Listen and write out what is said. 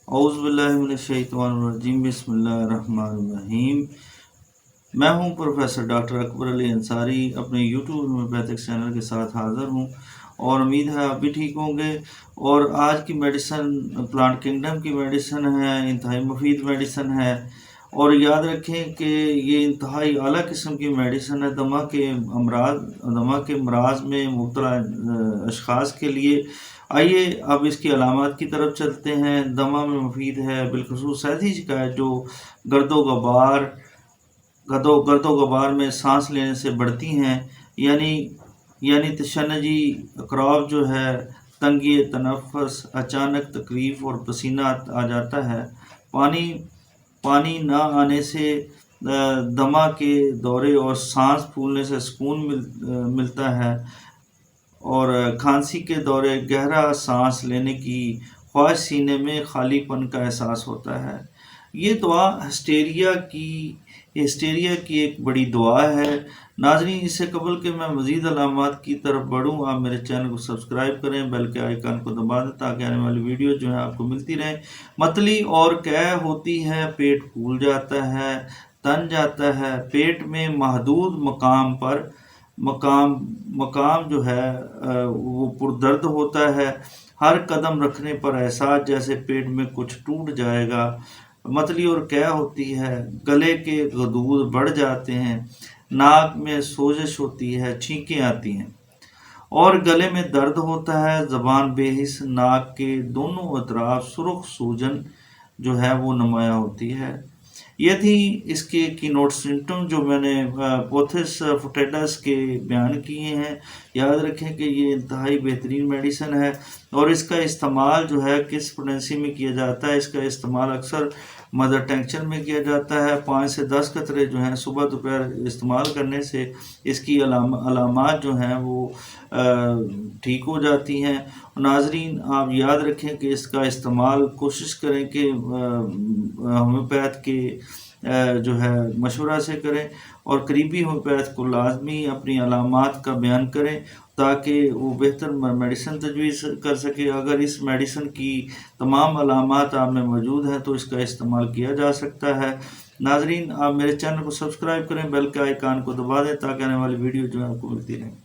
اعوذ باللہ من الشیطان الرجیم، بسم اللہ الرحمن الرحیم۔ میں ہوں پروفیسر ڈاکٹر اکبر علی انصاری، اپنے یوٹیوب ہومیوپیتھک چینل کے ساتھ حاضر ہوں اور امید ہے آپ بھی ٹھیک ہوں گے۔ اور آج کی میڈیسن پلانٹ کنگڈم کی میڈیسن ہے، انتہائی مفید میڈیسن ہے، اور یاد رکھیں کہ یہ انتہائی اعلیٰ قسم کی میڈیسن ہے دمہ کے امراض میں مبتلا اشخاص کے لیے۔ آئیے اب اس کی علامات کی طرف چلتے ہیں۔ دمہ میں مفید ہے، بالخصوص ایسی شکایت جو گرد و غبار میں سانس لینے سے بڑھتی ہیں، یعنی تشنجی، اقراب جو ہے، تنگی تنفس، اچانک تکلیف اور پسینہ آ جاتا ہے۔ پانی نہ آنے سے دمہ کے دورے اور سانس پھولنے سے سکون ملتا ہے، اور کھانسی کے دورے گہرا سانس لینے کی خواہش، سینے میں خالی پن کا احساس ہوتا ہے۔ یہ دعا ہسٹیریا کی ایک بڑی دعا ہے۔ ناظرین، اس سے قبل کہ میں مزید علامات کی طرف بڑھوں، آپ میرے چینل کو سبسکرائب کریں، بیل کے آئیکن کو دبا دیں تاکہ آنے والی ویڈیو جو ہے آپ کو ملتی رہیں۔ متلی اور قے ہوتی ہے، پیٹ پھول جاتا ہے، تن جاتا ہے، پیٹ میں محدود مقام جو ہے وہ پردرد ہوتا ہے، ہر قدم رکھنے پر احساس جیسے پیٹ میں کچھ ٹوٹ جائے گا۔ متلی اور قے ہوتی ہے، گلے کے غدود بڑھ جاتے ہیں، ناک میں سوزش ہوتی ہے، چھینکیں آتی ہیں، اور گلے میں درد ہوتا ہے، زبان بے حس، ناک کے دونوں اطراف سرخ سوجن جو ہے وہ نمایاں ہوتی ہے۔ یہ تھی اس کے کینوٹ سمٹم جو میں نے پوتھس فوٹیڈس کے بیان کیے ہیں۔ یاد رکھیں کہ یہ انتہائی بہترین میڈیسن ہے، اور اس کا استعمال جو ہے کس پریگننسی میں کیا جاتا ہے؟ اس کا استعمال اکثر مدر ٹینکچر میں کیا جاتا ہے۔ 5 سے 10 قطرے جو ہیں صبح دوپہر استعمال کرنے سے اس کی علامات جو ہیں وہ ٹھیک ہو جاتی ہیں۔ ناظرین، آپ یاد رکھیں کہ اس کا استعمال کوشش کریں کہ ہومیوپیتھ کے جو ہے مشورہ سے کریں، اور قریبی ہومیوپیتھ کو لازمی اپنی علامات کا بیان کریں تاکہ وہ بہتر میڈیسن تجویز کر سکے۔ اگر اس میڈیسن کی تمام علامات آپ میں موجود ہیں تو اس کا استعمال کیا جا سکتا ہے۔ ناظرین، آپ میرے چینل کو سبسکرائب کریں، بیل کے آئیکن کو دبا دیں تاکہ آنے والی ویڈیو جو ہے آپ کو ملتی رہیں۔